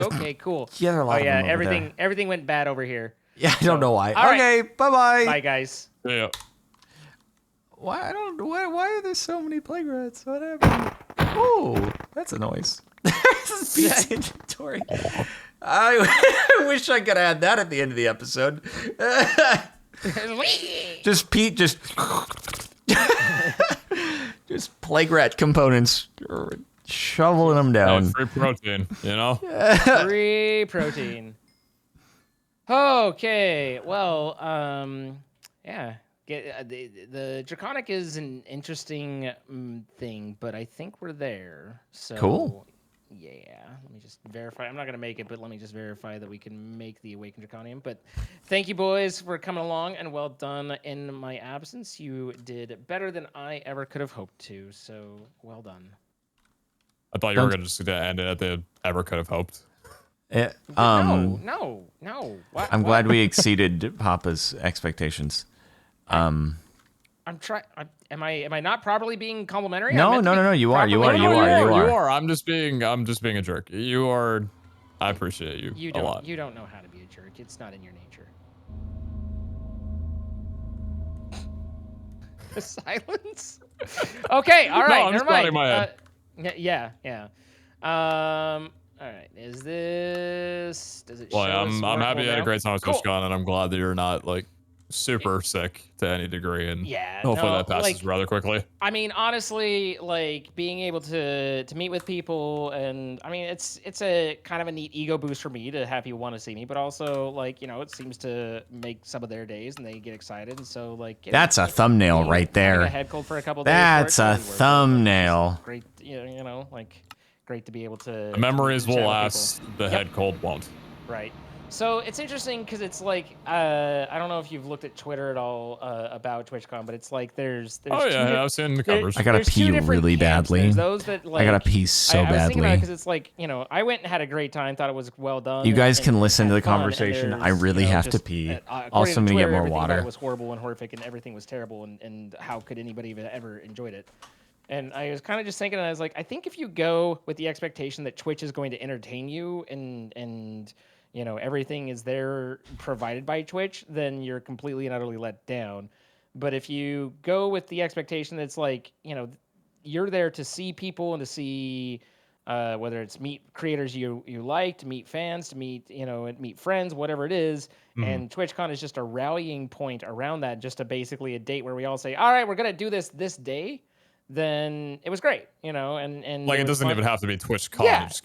Okay, cool. Yeah, there are a lot of them over everything went bad over here. Yeah, I don't know why. All Okay, right. bye-bye. Bye, guys. Yeah. Why I don't why are there so many plague rats? What happened? Oh, that's a noise. This is Pete's inventory. I wish I could add that at the end of the episode. Just Pete, just plague rat components, shoveling them down. Free protein, you know. Free protein. Okay, well, yeah. The Draconic is an interesting thing, but I think we're there. So Cool. Yeah, let me just verify. I'm not going to make it, but let me just verify that we can make the Awakened Draconium. But thank you, boys, for coming along, and well done in my absence. You did better than I ever could have hoped to, so well done. I thought you were going to just end it at the ever could have hoped. No. I'm glad we exceeded Papa's expectations. I'm trying. Am I not properly being complimentary? No. You are. I'm just being a jerk. You are. I appreciate you a lot. You don't know how to be a jerk. It's not in your nature. Silence. Okay. All right. I'm never just nodding mind. my head. Yeah. All right. Is this? Does it show? I'm happy you had a great time with TwitchCon, and I'm glad that you're not like super sick to any degree, and hopefully that passes rather quickly. I mean, honestly, like being able to meet with people, and I mean, it's a kind of a neat ego boost for me to have people want to see me, but also like it seems to make some of their days, and they get excited, and so like that's a thumbnail right there. A head cold for a couple days. That's a thumbnail. Great, like great to be able to. The memories will last. The head cold won't. Right. So it's interesting because it's like I don't know if you've looked at Twitter at all about TwitchCon, but it's like there's oh yeah, I've seen the covers. I gotta pee really badly. There's those that like I gotta pee so badly. I was thinking about it because it's like I went and had a great time, thought it was well done. You guys can listen to the conversation. I really have to pee. Also, I'm gonna get more water. It was horrible and horrific, and everything was terrible, and how could anybody have ever enjoyed it? And I was kind of just thinking, I was like, I think if you go with the expectation that Twitch is going to entertain you and everything is there provided by Twitch, then you're completely and utterly let down. But if you go with the expectation that it's like, you're there to see people and to see whether it's meet creators you like, to meet fans, to meet, meet friends, whatever it is. Mm-hmm. And TwitchCon is just a rallying point around that, just basically a date where we all say, all right, we're going to do this day. Then it was great, and like it doesn't even have to be TwitchCon.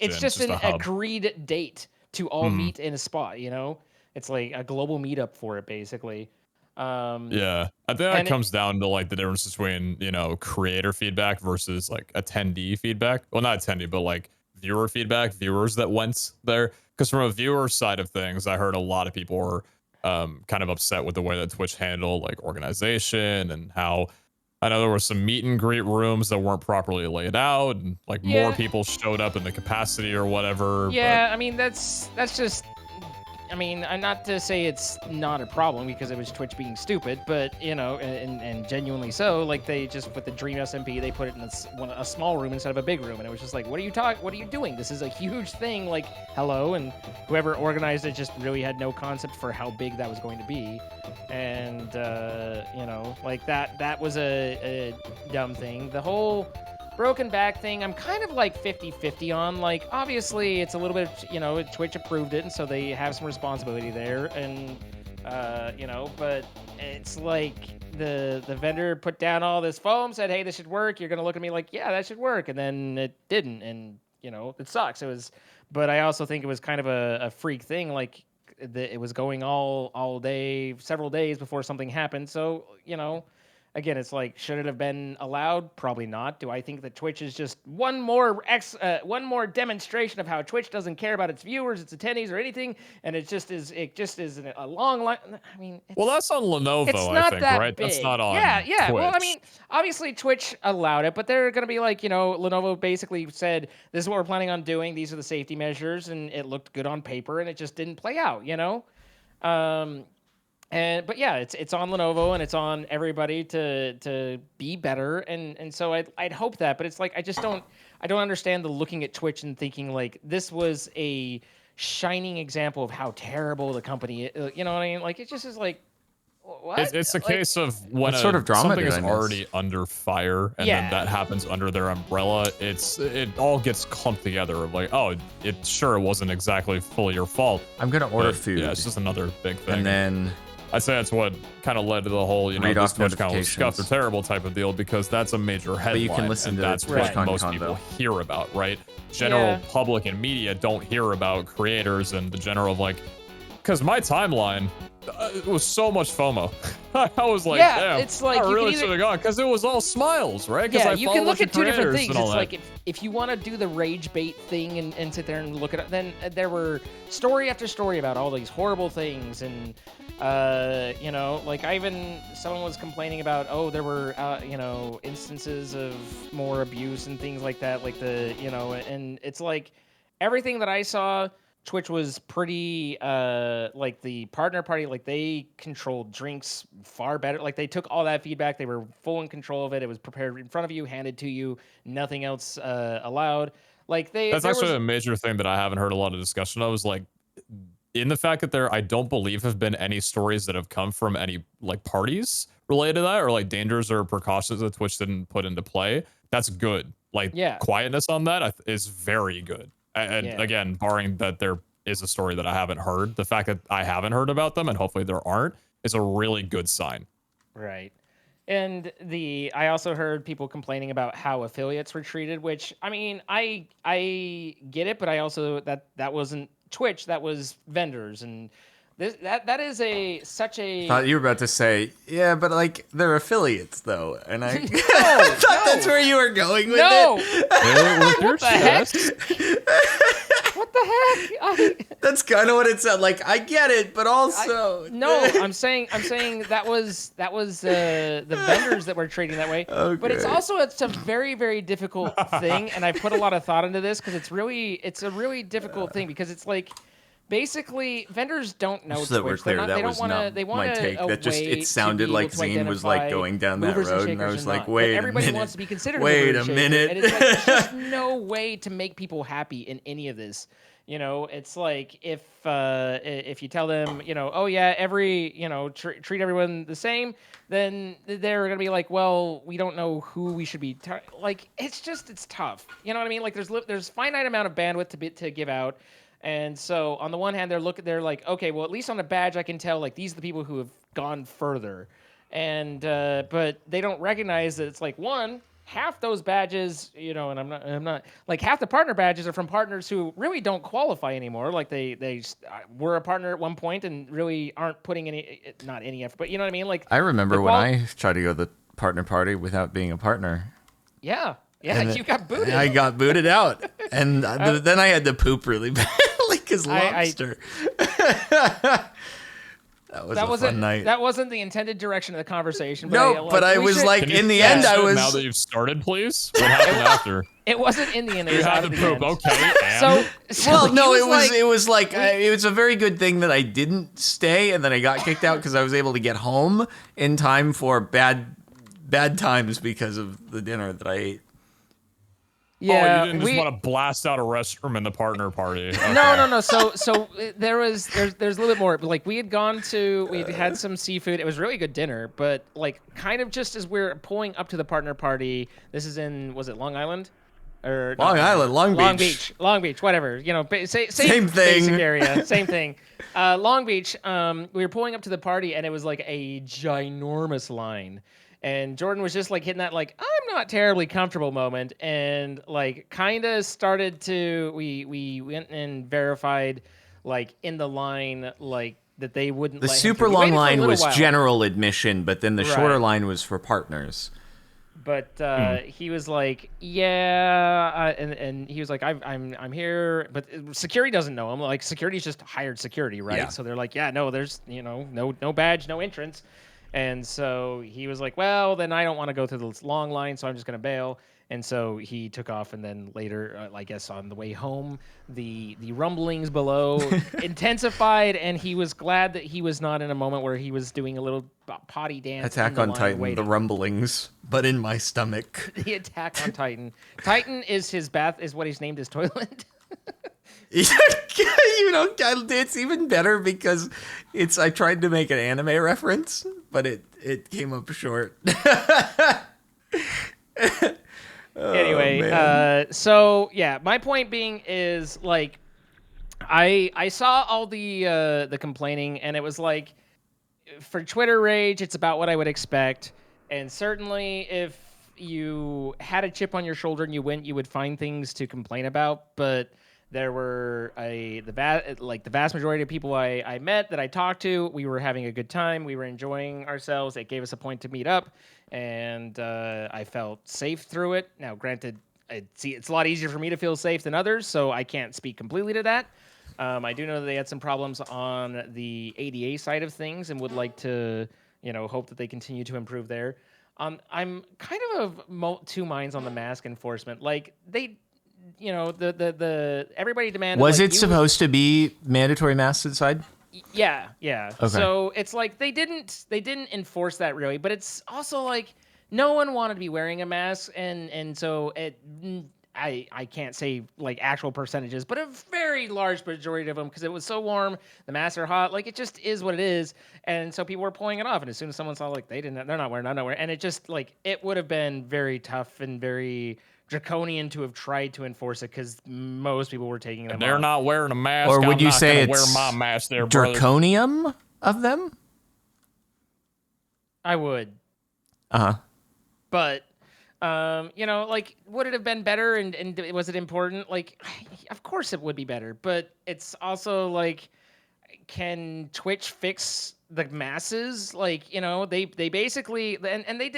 It's just an agreed date to all meet in a spot. It's like a global meetup for it, basically. Yeah, I think that comes down to like the difference between creator feedback versus like attendee feedback. Well, not attendee, but like viewer feedback. Viewers that went there, because from a viewer side of things, I heard a lot of people were kind of upset with the way that Twitch handled like organization and how. I know there were some meet and greet rooms that weren't properly laid out, and like more people showed up in the capacity or whatever. Yeah, but... I mean that's just. I mean, not to say it's not a problem because it was Twitch being stupid, but and genuinely so. Like they just with the Dream SMP, they put it in a small room instead of a big room, and it was just like, what are you doing? This is a huge thing. Like, hello, and whoever organized it just really had no concept for how big that was going to be, and like that was a dumb thing. The whole broken back thing, I'm kind of like 50-50 on. Like, obviously, it's a little bit, Twitch approved it, and so they have some responsibility there. And, but it's like the vendor put down all this foam, said, hey, this should work. You're going to look at me like, yeah, that should work. And then it didn't. And, it sucks. But I also think it was kind of a freak thing. Like, it was going all day, several days before something happened. So, again, it's like, should it have been allowed? Probably not. Do I think that Twitch is just one more demonstration of how Twitch doesn't care about its viewers, its attendees, or anything, and it just is a long line. I mean, well, that's on Lenovo, I think, right? Big. That's not on yeah. Twitch. Well, I mean, obviously Twitch allowed it, but they're going to be like, Lenovo basically said, this is what we're planning on doing. These are the safety measures, and it looked good on paper, and it just didn't play out, But yeah, it's on Lenovo and it's on everybody to be better, and so I'd hope that, but it's like I I don't understand the looking at Twitch and thinking like this was a shining example of how terrible the company is. You know what I mean? Like it just is like, what? It's a case of when What sort of drama something did is I miss? already under fire and then that happens under their umbrella. It all gets clumped together. Like, oh, it wasn't exactly fully your fault. I'm gonna order but, food. Yeah, it's just another big thing. And then I'd say that's what kind of led to the whole, read this off Twitch account was scuffed or notifications. terrible type of deal, because that's a major headline. you can listen and to that's TwitchCon what most convo. people hear about, right? General public and media don't hear about creators and the general, like, because my timeline, it was so much FOMO. I was like, damn, it's like I you really can should have gone, because it was all smiles, right? Yeah, I you follow can a look bunch at two of different creators things. and all It's that. like if you want to do the rage bait thing and sit there and look at it, then there were story after story about all these horrible things, and like someone was complaining about, there were instances of more abuse and things like that, like and it's like everything that I saw. Twitch was pretty like the partner party, like they controlled drinks far better. Like they took all that feedback, they were full in control of it. It was prepared in front of you, handed to you, nothing else allowed. Like That's actually a major thing that I haven't heard a lot of discussion of, is like in the fact that I don't believe have been any stories that have come from any like parties related to that, or like dangers or precautions that Twitch didn't put into play. That's good. Like quietness on that is very good. And again, barring that there is a story that I haven't heard, the fact that I haven't heard about them and hopefully there aren't is a really good sign. Right. And I also heard people complaining about how affiliates were treated, which I mean, I get it, but I also that wasn't Twitch, that was vendors, and that is such a. Thought you were about to say, yeah, but like they're affiliates though, and I no, thought that's where you were going with it. What the heck? What the heck? That's kind of what it sounded like. I get it, but also I'm saying that was the vendors that were treating that way. Okay. But it's a very, very difficult thing, and I put a lot of thought into this because it's a really difficult thing, because it's like basically vendors don't know Just Twitch. so that we're clear, that was not my take. That just it sounded like Zane was like going down that road, and I was like, wait a everybody minute. wants to be considered Wait a a shaker, minute. and it's like, there's just no way to make people happy in any of this. It's like if you tell them, oh yeah, treat everyone the same, then they're gonna be like, well, we don't know who we should be. Like it's tough. You know what I mean? Like there's finite amount of bandwidth to give out. And so on the one hand, they're like, okay, well, at least on a badge, I can tell like these are the people who have gone further. And but they don't recognize that it's like half those badges, and I'm not like half the partner badges are from partners who really don't qualify anymore. Like they were a partner at one point and really aren't putting not any effort, but you know what I mean? Like I remember when I tried to go to the partner party without being a partner. Yeah, you got booted. I got booted out, and then I had to poop really badly because lobster. That was a fun night. That wasn't the intended direction of the conversation. But but I was like, in the end, I was. Now that you've started, please. What happened after? It wasn't in the end. You had to poop. Okay. So no, it was a very good thing that I didn't stay, and then I got kicked out because I was able to get home in time for bad times because of the dinner that I ate. Yeah, you didn't just want to blast out a restroom in the partner party. Okay. No. So there's a little bit more. Like we had some seafood. It was really good dinner, but like kind of just as we're pulling up to the partner party. This is was it Long Island? Or Long Beach, whatever. Same thing. Basic area, same thing. Long Beach. We were pulling up to the party, and it was like a ginormous line. And Jordan was just like hitting that like I'm not terribly comfortable moment, and like kind of started to we went and verified like in the line like that they wouldn't. The let super him long line was while. General admission, but then the shorter line was for partners. But he was like, yeah, and he was like, I'm here, but security doesn't know him. Like security's just hired security, right? Yeah. So they're like, yeah, no, there's no badge, no entrance. And so he was like, well, then I don't want to go through this long line, so I'm just going to bail. And so he took off, and then later, I guess on the way home, the rumblings below intensified, and he was glad that he was not in a moment where he was doing a little potty dance. Attack on Titan, the rumblings, but in my stomach. The Attack on Titan. Titan is his bath, is what he's named his toilet. You know, it's even better because I tried to make an anime reference, but it came up short. Anyway, so yeah, my point being is like, I saw all the complaining, and it was like, for Twitter rage, it's about what I would expect, and certainly if you had a chip on your shoulder and you went, you would find things to complain about, but there were the vast majority of people I met that I talked to, we were having a good time. We were enjoying ourselves. It gave us a point to meet up, and I felt safe through it. Now, granted, it's a lot easier for me to feel safe than others, so I can't speak completely to that. I do know that they had some problems on the ADA side of things, and would like to, hope that they continue to improve there. I'm kind of two minds on the mask enforcement. Like the everybody demanded. Was it supposed to be mandatory masks inside? Yeah. Okay. So it's like they didn't enforce that really, but it's also like no one wanted to be wearing a mask, and so I can't say like actual percentages, but a very large majority of them, because it was so warm, the masks are hot, like it just is what it is, and so people were pulling it off, and as soon as someone saw like they're not wearing, and it just like it would have been very tough and very draconian to have tried to enforce it, because most people were taking them They're off. not wearing a mask. Or would I'm you not say gonna it's wear my mask there, brother. draconium of them? I would. But like, would it have been better, and was it important? Like, of course it would be better, but it's also like, can Twitch fix the masses? Like, they basically, and they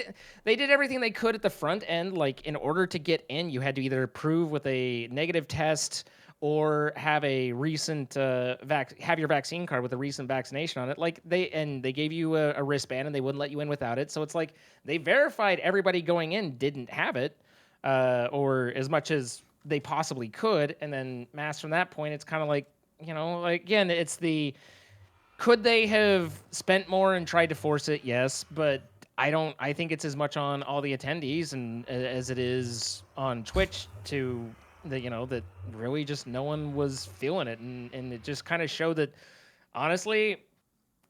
did everything they could at the front end. Like, in order to get in, you had to either prove with a negative test or have a recent have your vaccine card with a recent vaccination on it. Like, they gave you a wristband, and they wouldn't let you in without it. So it's like they verified everybody going in didn't have it, or as much as they possibly could, and then masks from that point. It's kind of like, like, again, it's could they have spent more and tried to force it? Yes, but I think it's as much on all the attendees and as it is on Twitch to that really just no one was feeling it, and it just kind of showed that, honestly,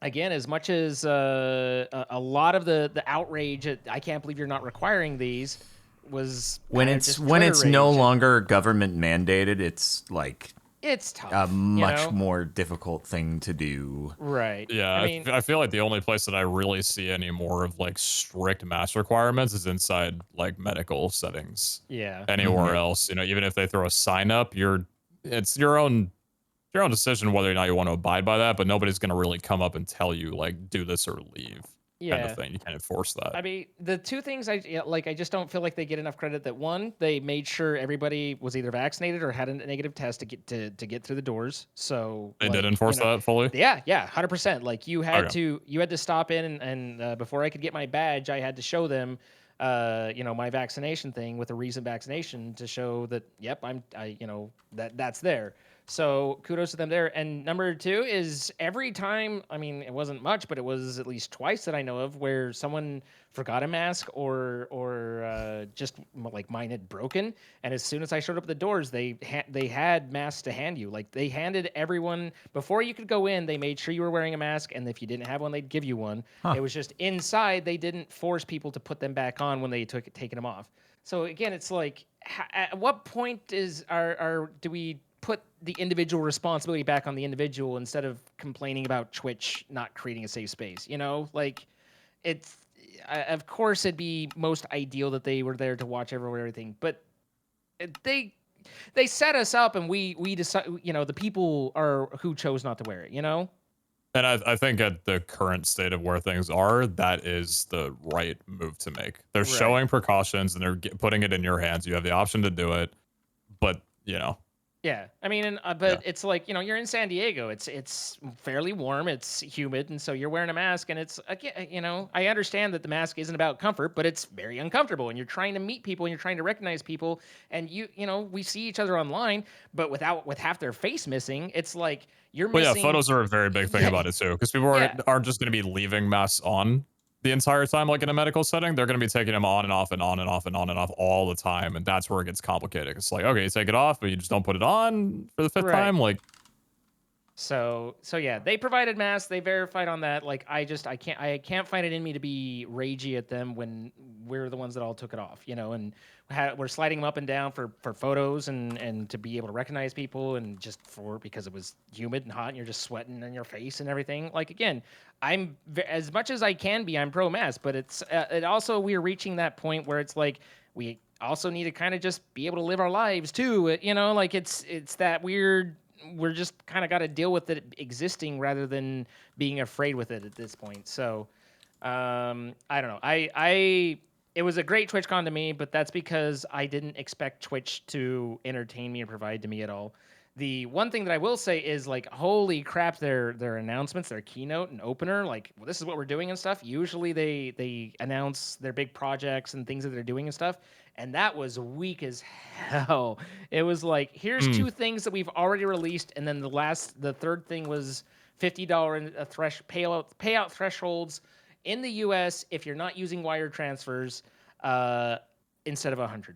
again, as much as a lot of the outrage at, I can't believe you're not requiring these, was when it's no longer government mandated, it's like it's tough. A much more difficult thing to do. Right. Yeah, I feel like the only place that I really see any more of like strict mask requirements is inside like medical settings. Yeah. Anywhere else, even if they throw a sign up, it's your own decision whether or not you want to abide by that, but nobody's going to really come up and tell you like do this or leave. Yeah. Kind of thing. You can't enforce that. I mean, the two things I just don't feel like they get enough credit. That one, they made sure everybody was either vaccinated or had a negative test to get through the doors. So they did enforce that fully. Yeah, 100%. Like you had to stop in, and before I could get my badge, I had to show them, my vaccination thing with a recent vaccination to show that, yep, that's there. So kudos to them there. And number two is every time, I mean, it wasn't much, but it was at least twice that I know of where someone forgot a mask or just like mine had broken. And as soon as I showed up at the doors, they had masks to hand you. Like they handed everyone, before you could go in, they made sure you were wearing a mask. And if you didn't have one, they'd give you one. It was just inside. They didn't force people to put them back on when they taken them off. So again, it's like, at what point do we put the individual responsibility back on the individual instead of complaining about Twitch not creating a safe space? Like it's, of course it'd be most ideal that they were there to watch everything, but they set us up, and we decide, the people are who chose not to wear it, And I think at the current state of where things are, that is the right move to make. They're showing precautions, and they're putting it in your hands. You have the option to do it, but Yeah, I mean, but it's like, you're in San Diego. It's fairly warm. It's humid, and so you're wearing a mask. And it's again, I understand that the mask isn't about comfort, but it's very uncomfortable. And you're trying to meet people, and you're trying to recognize people, and we see each other online, but with half their face missing, it's like you're Well, yeah, missing. photos are a very big thing Yeah, about it too, because people yeah, aren't just going to be leaving masks on the entire time, like in a medical setting. They're going to be taking them on and off and on and off and on and off all the time, and that's where it gets complicated. It's like, okay, you take it off, but you just don't put it on for the fifth right. time. Like, So yeah, they provided masks. They verified on that. Like I can't find it in me to be ragey at them when we're the ones that all took it off, and we're sliding them up and down for photos and to be able to recognize people and just because it was humid and hot and you're just sweating in your face and everything. Like again, as much as I can be, I'm pro mask, but it also we're reaching that point where it's like we also need to kind of just be able to live our lives too. Like it's that weird, we're just kind of got to deal with it existing rather than being afraid with it at this point. So I don't know. It was a great TwitchCon to me, but that's because I didn't expect Twitch to entertain me or provide to me at all. The one thing that I will say is like, holy crap, their announcements, their keynote and opener, like, well, this is what we're doing and stuff. Usually they announce their big projects and things that they're doing and stuff, and that was weak as hell. It was like, here's two things that we've already released, and then the third thing was $50 payout thresholds in the U.S. if you're not using wire transfers, instead of $100.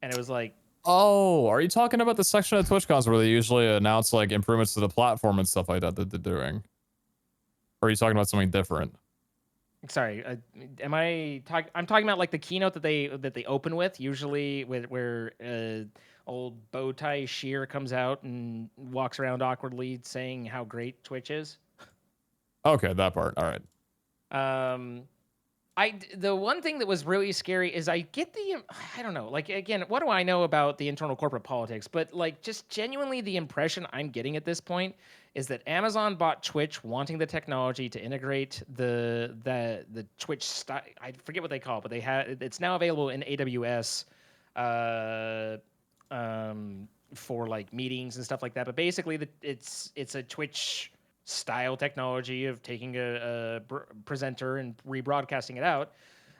And it was like, oh, are you talking about the section of TwitchCons where they usually announce like improvements to the platform and stuff like that they're doing? Or are you talking about something different? sorry, I'm talking about like the keynote that they open with, usually where old Bowtie Shear comes out and walks around awkwardly saying how great Twitch is. Okay, that part. All right. Um, the one thing that was really scary is I don't know, like, again, what do I know about the internal corporate politics, but like just genuinely the impression I'm getting at this point is that Amazon bought Twitch wanting the technology to integrate the Twitch style. I forget what they call it, but it's now available in AWS for like meetings and stuff like that. But basically it's a Twitch style technology of taking a presenter and rebroadcasting it out.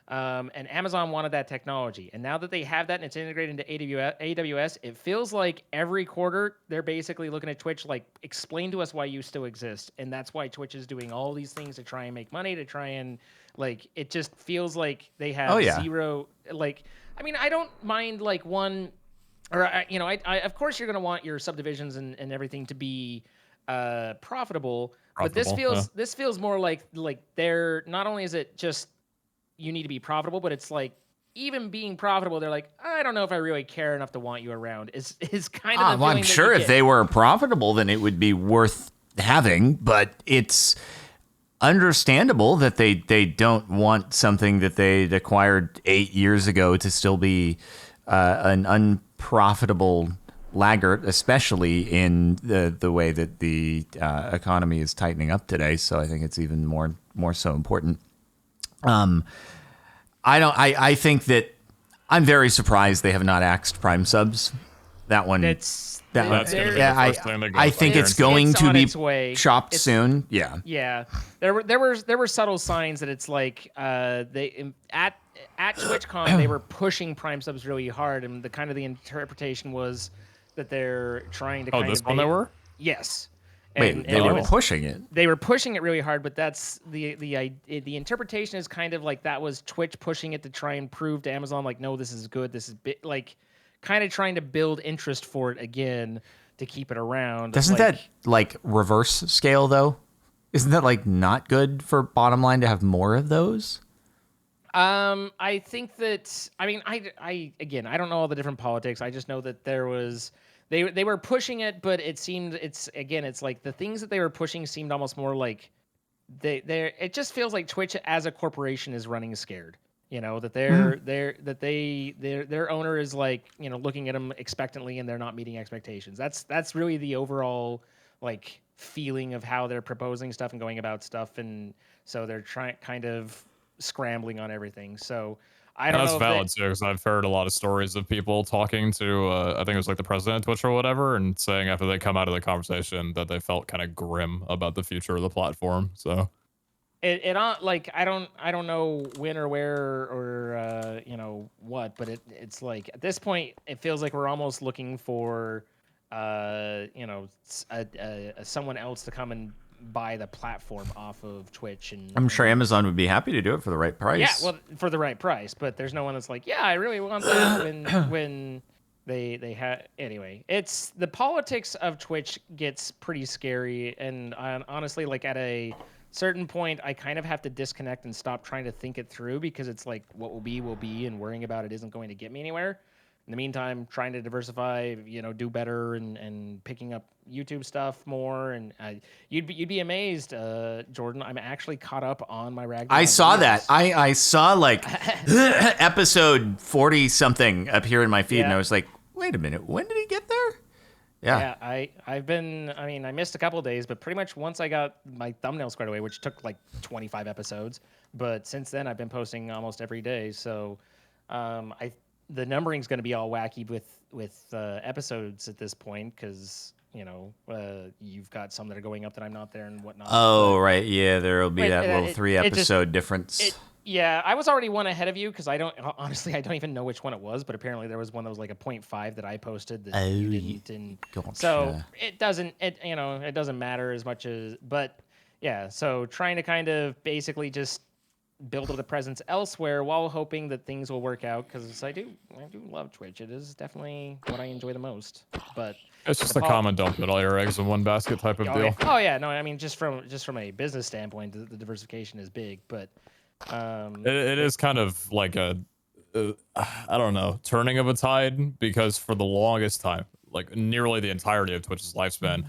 And Amazon wanted that technology. And now that they have that and it's integrated into AWS, it feels like every quarter they're basically looking at Twitch like, explain to us why you still exist. And that's why Twitch is doing all these things to try and make money, to try and like, it just feels like they have zero, like, I mean, I don't mind like one, or, I of course you're going to want your subdivisions and everything to be profitable, but this feels more like they're not only is it just you need to be profitable, but it's like even being profitable, they're like, I don't know if I really care enough to want you around. Is kind of the feeling I'm sure if they were profitable, then it would be worth having, but it's understandable that they don't want something that they acquired 8 years ago to still be an unprofitable laggard, especially in the way that the economy is tightening up today. So I think it's even more so important. I think that I'm very surprised they have not axed Prime subs. That one. I think it's going to be chopped soon. Yeah. Yeah. There were subtle signs that it's like at TwitchCon they were pushing Prime subs really hard, and the interpretation was that they're trying to this one they were? Yes. Wait, they were pushing it. They were pushing it really hard, but that's the interpretation is kind of like that was Twitch pushing it to try and prove to Amazon like, no, this is good. This is like kind of trying to build interest for it again to keep it around. Doesn't that like reverse scale though? Isn't that like not good for bottom line to have more of those? I think that, I mean, I don't know all the different politics. I just know that there was. They were pushing it, but it's like the things that they were pushing seemed almost more like it just feels like Twitch as a corporation is running scared. That their owner is like, looking at them expectantly and they're not meeting expectations. That's really the overall like feeling of how they're proposing stuff and going about stuff, and so they're kind of scrambling on everything. So I don't that's know if valid too, because I've heard a lot of stories of people talking to, I think it was like the president of Twitch or whatever, and saying after they come out of the conversation that they felt kind of grim about the future of the platform. So like I don't know when or where or you know what, but it's like at this point it feels like we're almost looking for you know someone else to come and buy the platform off of Twitch I'm sure and Amazon would be happy to do it for the right price. yeah, well, for the right price, but there's no one that's like, yeah, I really want that when they have anyway. It's the politics of Twitch gets pretty scary, and honestly, like at a certain point, I kind of have to disconnect and stop trying to think it through because it's like what will be, and worrying about it isn't going to get me anywhere. In the meantime, trying to diversify, you know, do better and picking up YouTube stuff more. And you'd be amazed, Jordan. I'm actually caught up on my Ragnamod. I saw videos. that. I saw like episode 40 something up here in my feed, and Yeah. I was like, wait a minute, when did he get there? Yeah. Yeah, I missed a couple of days, but pretty much once I got my thumbnail squared away, which took like 25 episodes, but since then I've been posting almost every day. So, the numbering's going to be all wacky with episodes at this point because you know you've got some that are going up that I'm not there and whatnot. Oh, but, right. Yeah, there'll be that little 3 it just- episode difference. Yeah, I was already one ahead of you because I don't even know which one it was, but apparently there was one that was like a 0.5 that I posted that you didn't, and so it doesn't matter as much as, but yeah, so trying to kind of basically just build up a presence elsewhere while hoping that things will work out because I do love Twitch. It is definitely what I enjoy the most, but it's just a common don't put all your eggs in one basket type of deal. Oh yeah, no, I mean just from a business standpoint, the diversification is big, but. It is kind of like I don't know, turning of a tide, because for the longest time, like nearly the entirety of Twitch's lifespan,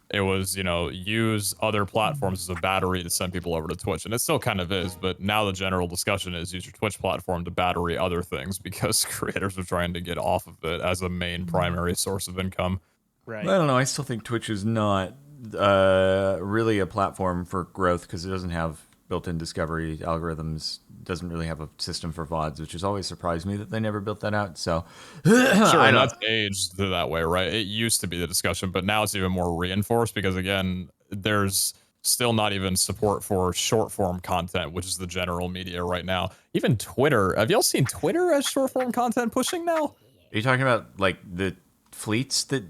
it was, you know, use other platforms as a battery to send people over to Twitch, and it still kind of is, but now the general discussion is use your Twitch platform to battery other things because creators are trying to get off of it as a main primary source of income. Right. I don't know. I still think Twitch is not really a platform for growth because it doesn't have built-in discovery algorithms, doesn't really have a system for VODs, which has always surprised me that they never built that out. So sure, and that's aged that way, right? It used to be the discussion, but now it's even more reinforced because again, there's still not even support for short form content, which is the general media right now. Even Twitter. Have y'all seen Twitter as short form content pushing now? Are you talking about like the fleets that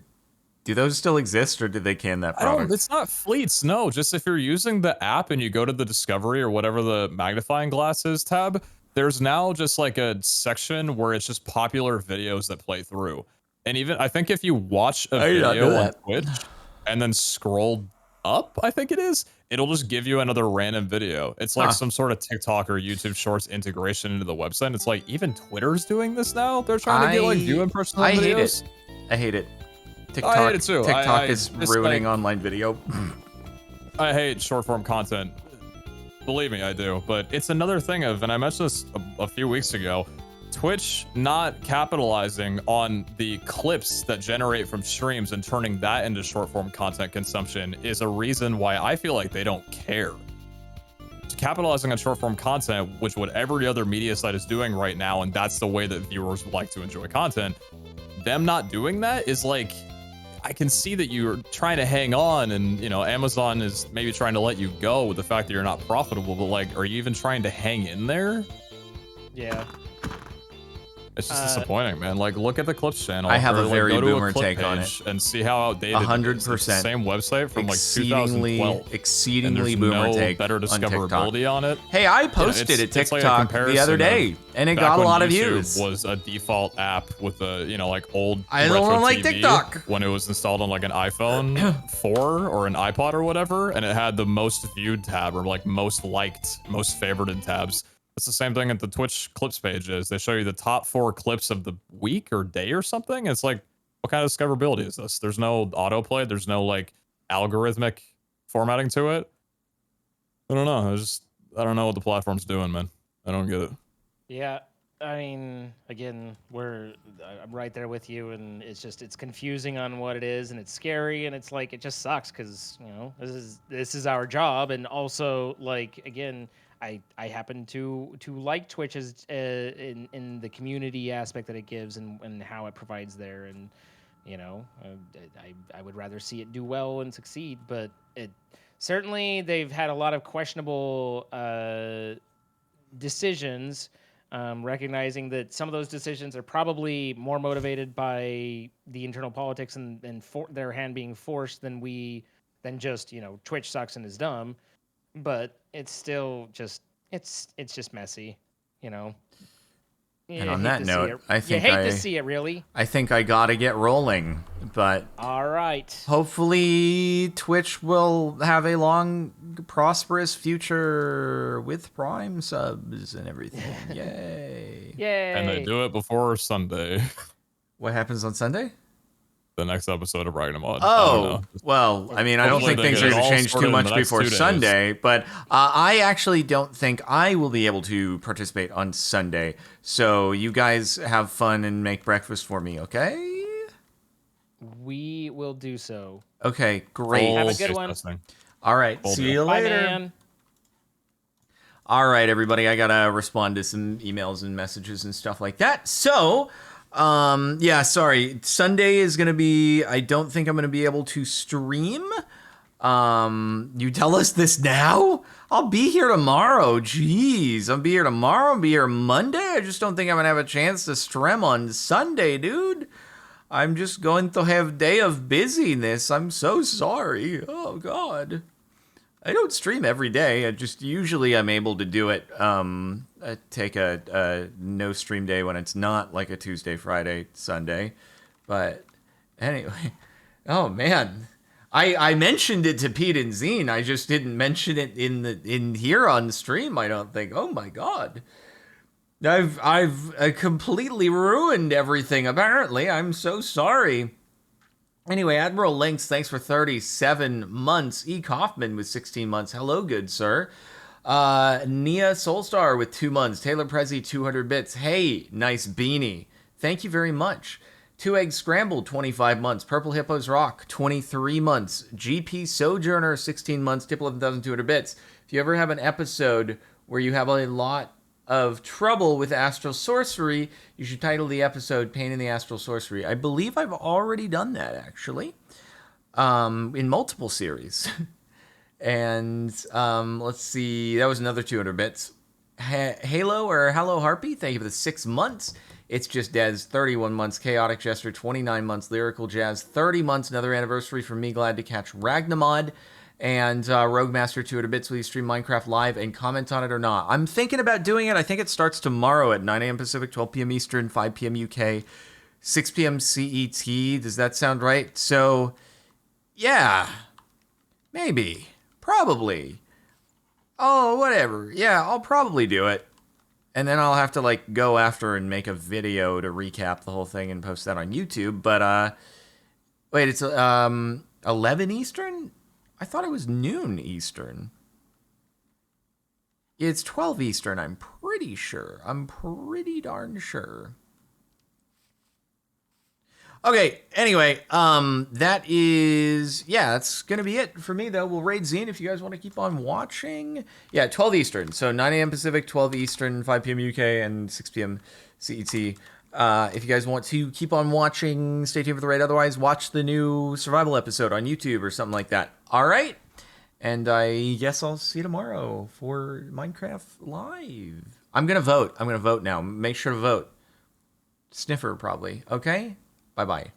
do those still exist, or did they can that product? It's not fleets, no. Just if you're using the app and you go to the discovery or whatever the magnifying glass is tab, there's now just like a section where it's just popular videos that play through. And even I think if you watch a video on Twitch and then scroll up, I think it is, it'll just give you another random video. It's like some sort of TikTok or YouTube Shorts integration into the website. It's like even Twitter's doing this now. They're trying to get like view impressions on videos. I hate it. TikTok, I hate it too. TikTok is ruining online video. I hate short form content. Believe me, I do. But it's another thing of, and I mentioned this a few weeks ago, Twitch not capitalizing on the clips that generate from streams and turning that into short form content consumption is a reason why I feel like they don't care. Capitalizing on short form content, which what every other media site is doing right now, and that's the way that viewers would like to enjoy content, them not doing that is like, I can see that you're trying to hang on and, you know, Amazon is maybe trying to let you go with the fact that you're not profitable, but like, are you even trying to hang in there? Yeah. It's just disappointing, man. Like, look at the Clips channel. I have a very go to boomer clip take on page and see how outdated 100%. It's the same website from like Exceedingly 2012. Exceedingly and there's boomer no take better discoverability on it. Hey, I posted it's at like a TikTok the other comparison day, of and it back got a when lot of YouTube views. Was a default app with a, you know, like old I don't retro like TV TikTok. when it was installed on like an iPhone 4 or an iPod or whatever, and it had the most viewed tab or like most liked, most favorited tabs. It's the same thing at the Twitch clips page is. They show you the top 4 clips of the week or day or something. It's like, what kind of discoverability is this? There's no autoplay. There's no like algorithmic formatting to it. I don't know. I don't know what the platform's doing, man. I don't get it. Yeah, I mean, again, I'm right there with you, and it's confusing on what it is, and it's scary, and it's like it just sucks because you know this is our job, and also like again, I happen to like Twitch as in the community aspect that it gives and how it provides there, and I would rather see it do well and succeed, but it certainly they've had a lot of questionable decisions. Recognizing that some of those decisions are probably more motivated by the internal politics and for their hand being forced than just Twitch sucks and is dumb, but it's still just it's just messy, you know. And on that note, I think you hate to see it, really. I think I gotta get rolling, but All right. hopefully Twitch will have a long, prosperous future with Prime subs and everything. Yay! Yay. And they do it before Sunday, What happens on Sunday? the next episode of Ragnamod. Oh, well, I mean, I don't Hopefully think they things get are it going to all change too sorted in much the next before 2 days. Sunday, but I actually don't think I will be able to participate on Sunday. So you guys have fun and make breakfast for me, okay? We will do so. Okay, great. Have a Full good one. face testing. All right, Hold see it. you Bye, later. man. All right, everybody, I gotta respond to some emails and messages and stuff like that. So, yeah, sorry. Sunday is gonna be. I don't think I'm gonna be able to stream. You tell us this now. I'll be here tomorrow. Jeez, I'll be here tomorrow. I'll be here Monday. I just don't think I'm gonna have a chance to stream on Sunday, dude. I'm just going to have day of busyness. I'm so sorry. Oh God. I don't stream every day. I just usually I'm able to do it. I take a no stream day when it's not like a Tuesday, Friday, Sunday. But anyway, oh man, I mentioned it to Pete and Zine. I just didn't mention it in here on the stream. I don't think. Oh my God, I've completely ruined everything. Apparently, I'm so sorry. Anyway, Admiral Lynx, thanks for 37 months. E. Kaufman with 16 months. Hello, good sir. Nia Soulstar with 2 months. Taylor Prezi, 200 bits. Hey, nice beanie. Thank you very much. 2 Eggs Scrambled, 25 months. Purple Hippos Rock, 23 months. GP Sojourner, 16 months. Tip 11,200 bits. If you ever have an episode where you have a lot of trouble with astral sorcery, you should title the episode Pain in the Astral Sorcery. I believe I've already done that, actually, in multiple series. And let's see, that was another 200 bits. Halo or Hello Harpy, thank you for the 6 months. It's Just Des, 31 months. Chaotic Jester, 29 months. Lyrical Jazz, 30 months. Another anniversary for me. Glad to catch Ragnamod. And Rogue Master 200 bits. Will you stream Minecraft live and comment on it or not? I'm thinking about doing it. I think it starts tomorrow at 9 a.m. Pacific, 12 p.m. Eastern, 5 p.m. UK, 6 p.m. CET. Does that sound right? So, yeah. Maybe. Probably. Oh, whatever. Yeah, I'll probably do it. And then I'll have to, go after and make a video to recap the whole thing and post that on YouTube. But, wait, it's 11 Eastern? I thought it was noon Eastern. It's 12 Eastern, I'm pretty sure. I'm pretty darn sure. Okay, anyway, that's going to be it for me, though. We'll raid Zine if you guys want to keep on watching. Yeah, 12 Eastern. So 9 a.m. Pacific, 12 Eastern, 5 p.m. UK, and 6 p.m. CET. If you guys want to keep on watching, stay tuned for the raid. Otherwise, watch the new survival episode on YouTube or something like that. All right. And I guess I'll see you tomorrow for Minecraft Live. I'm going to vote. I'm going to vote now. Make sure to vote. Sniffer, probably. Okay? Bye-bye.